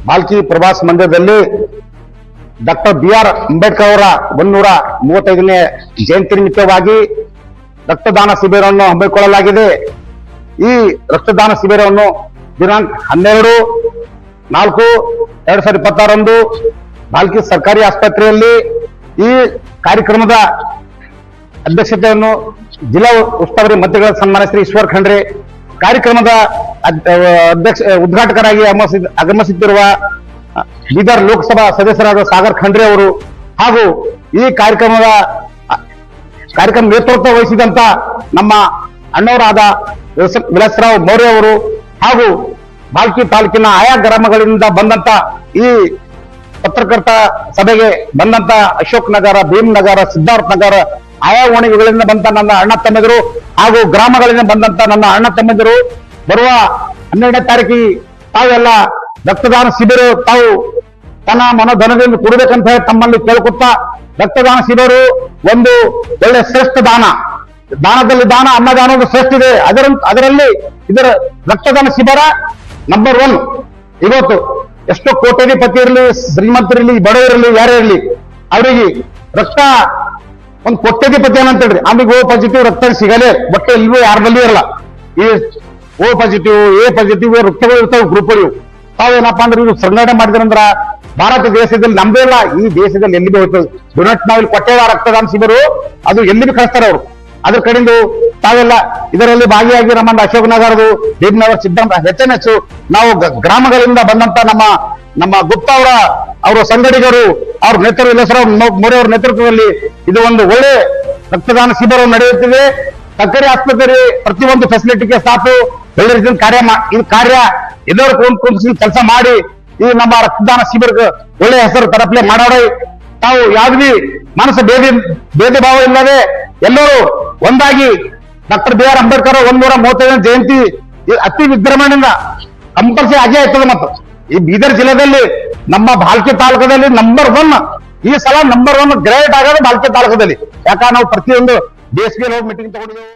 ಬಾಲ್ಕಿ ಪ್ರವಾಸ ಮಂದಿರದಲ್ಲಿ doctor BR Ambedkar ಅವರ 135ನೇ ಜಯಂತಿ ನಿಮಿತ್ತವಾಗಿ ರಕ್ತದಾನ ಶಿಬಿರವನ್ನು ಹಮ್ಮಿಕೊಳ್ಳಲಾಗಿದೆ. ಈ ರಕ್ತದಾನ ಶಿಬಿರವನ್ನು ದಿನಾಂಕ 12/4/2026 ಬಾಲ್ಕಿ ಸರ್ಕಾರಿ ಆಸ್ಪತ್ರೆಯಲ್ಲಿ ಈ ಕಾರ್ಯಕ್ರಮದ ಅಧ್ಯಕ್ಷತೆಯನ್ನು ಜಿಲ್ಲಾ ಉಸ್ತುವಾರಿ ಮಂತ್ರಿಗಳ ಸನ್ಮಾನ್ಯ ಶ್ರೀ ಈಶ್ವರ್ ಖಂಡ್ರೆ, ಕಾರ್ಯಕ್ರಮದ ಉದ್ಘಾಟಕರಾಗಿ ಆಗಮಿಸುತ್ತಿರುವ ಬೀದರ್ ಲೋಕಸಭಾ ಸದಸ್ಯರಾದ ಸಾಗರ್ ಖಂಡ್ರೆ ಅವರು ಹಾಗೂ ಈ ಕಾರ್ಯಕ್ರಮ ನೇತೃತ್ವ ವಹಿಸಿದಂತ ನಮ್ಮ ಅಣ್ಣವರಾದ ವಿಲಾಸರಾವ್ ಮೌರ್ಯ ಅವರು ಹಾಗೂ ಬಾಲ್ಕಿ ತಾಲೂಕಿನ ಆಯಾ ಗ್ರಾಮಗಳಿಂದ ಬಂದಂತ ಈ ಪತ್ರಕರ್ತ ಸಭೆಗೆ ಬಂದಂತ ಅಶೋಕ್ ನಗರ, ಭೀಮ್ ನಗರ, ಸಿದ್ಧಾರ್ಥ ನಗರ ಆಯಾ ಓಣಿಗಳಿಂದ ಬಂದ ನನ್ನ ಅಣ್ಣ ತಮ್ಮಂದಿರು ಹಾಗೂ ಗ್ರಾಮಗಳಿಂದ ಬಂದಂತ ನನ್ನ ಅಣ್ಣ ತಮ್ಮಂದಿರು ಬರುವ 12ನೇ ತಾರೀಕಿಗೆ ತಾವೆಲ್ಲ ರಕ್ತದಾನ ಶಿಬಿರ ತಾವು ತನ್ನ ಮನೋಧನದಿಂದ ಕೊಡಬೇಕಂತ ಹೇಳಿ ತಮ್ಮಲ್ಲಿ ಕೇಳ್ಕೊತಾ, ರಕ್ತದಾನ ಶಿಬಿರ ಒಂದು ಒಳ್ಳೆ ಶ್ರೇಷ್ಠ ದಾನ. ದಾನದಲ್ಲಿ ದಾನ, ಅನ್ನದಾನ ಒಂದು ಶ್ರೇಷ್ಠ ಇದೆ. ಅದರಲ್ಲಿ ಇದರ ರಕ್ತದಾನ ಶಿಬಿರ ನಂಬರ್ 1. ಇವತ್ತು ಎಷ್ಟೋ ಕೋಟ್ಯಾಧಿಪತಿ ಇರಲಿ, ಶ್ರೀಮಂತರಿರಲಿ, ಬಡವರಿರಲಿ, ಯಾರೇ ಇರಲಿ, ಅವರಿಗೆ ರಕ್ತ ಒಂದು ಕೋಟ್ಯಾಧಿಪತಿ ಏನಂತ ಹೇಳ್ರಿ, ಆಮೇಲೆ O ಪಾಸಿಟಿವ್ ರಕ್ತ ಸಿಗಲೇ ಬಟ್ ಇಲ್ವೂ ಯಾರ ಬಲ್ಲಿ ಇರಲ್ಲ. ಈ O ಪಾಸಿಟಿವ್, A ಪಾಸಿಟಿವ್ ರಕ್ತಗಳು ಇರ್ತಾವೆ ಗ್ರೂಪ್ಗಳು. ತಾವೇನಪ್ಪಾ ಅಂದ್ರೆ ಇವ್ರು ಸಂಘಟನೆ ಮಾಡಿದ್ರಂದ್ರ ಭಾರತ ದೇಶದಲ್ಲಿ ನಮ್ದೇ ಇಲ್ಲ, ಈ ದೇಶದಲ್ಲಿ ಎಲ್ಲಿ ಹೋಗ್ತದೆ. ಡುನೆಟ್ ನಾವಿಲ್ಲಿ ಕೊಟ್ಟೇವ ರಕ್ತದಾನ ಶಿಬಿರ, ಅದು ಎಲ್ಲಿ ಕಳಿಸ್ತಾರೆ ಅವರು. ಅದ್ರ ಕಡೆಯಿಂದ ತಾವೆಲ್ಲ ಇದರಲ್ಲಿ ಭಾಗಿಯಾಗಿ ನಮ್ಮ ಅಶೋಕ್ ನಗರದು, ಭೀಮ್ನಗರ, ಸಿದ್ಧಾಂತ ಹೆಚ್ಚು ನಾವು ಗ್ರಾಮಗಳಿಂದ ಬಂದಂತ ನಮ್ಮ ಗುಪ್ತಾ ಅವರ ಸಂಘಟಕರು, ಅವ್ರ ನೇತೃತ್ವ ಮೋರೆ ಅವರ ನೇತೃತ್ವದಲ್ಲಿ ಇದು ಒಂದು ಒಳ್ಳೆ ರಕ್ತದಾನ ಶಿಬಿರ ನಡೆಯುತ್ತಿದೆ. ಸರ್ಕಾರಿ ಆಸ್ಪತ್ರೆ ಪ್ರತಿಯೊಂದು ಫೆಸಿಲಿಟಿಗೆ ಸ್ಟಾಫ್ ಬೆಳೆದ ಕಾರ್ಯ ಎಲ್ಲರೂ ಕುಂತು ಕೆಲಸ ಮಾಡಿ ಈ ನಮ್ಮ ರಕ್ತದಾನ ಶಿಬಿರಕ್ಕೆ ಒಳ್ಳೆ ಹೆಸರು ತರಪ್ಲೆ ಮಾಡೋಣ. ತಾವು ಯಾವ್ದು ಮನಸ್ಸು ಭೇದ ಭಾವ ಇಲ್ಲದೆ ಎಲ್ಲರೂ ಒಂದಾಗಿ ಡಾಕ್ಟರ್ BR ಅಂಬೇಡ್ಕರ್ 135ನೇ ಜಯಂತಿ ಅತಿ ವಿಜೃಂಭಣೆಯಿಂದ ಕಂಪಲ್ಸರಿ ಆಗೇ ಆಯ್ತದೆ. ಮತ್ತು ಈ ಬೀದರ್ ಜಿಲ್ಲೆಯಲ್ಲಿ ನಮ್ಮ ಬಾಲ್ಕಿ ತಾಲೂಕದಲ್ಲಿ ನಂಬರ್ 1 ಈ ಸಲ ನಂಬರ್ 1 ಗ್ರೇಟ್ ಆಗೋದು ಬಾಲ್ಕಿ ತಾಲೂಕದಲ್ಲಿ. ಯಾಕಂದ್ರೆ ನಾವು ಪ್ರತಿಯೊಂದು ಬೇಸಿಗೆ ಹೋಗಿ ಮೀಟಿಂಗ್ ತಗೊಂಡಿದ್ದೇವೆ.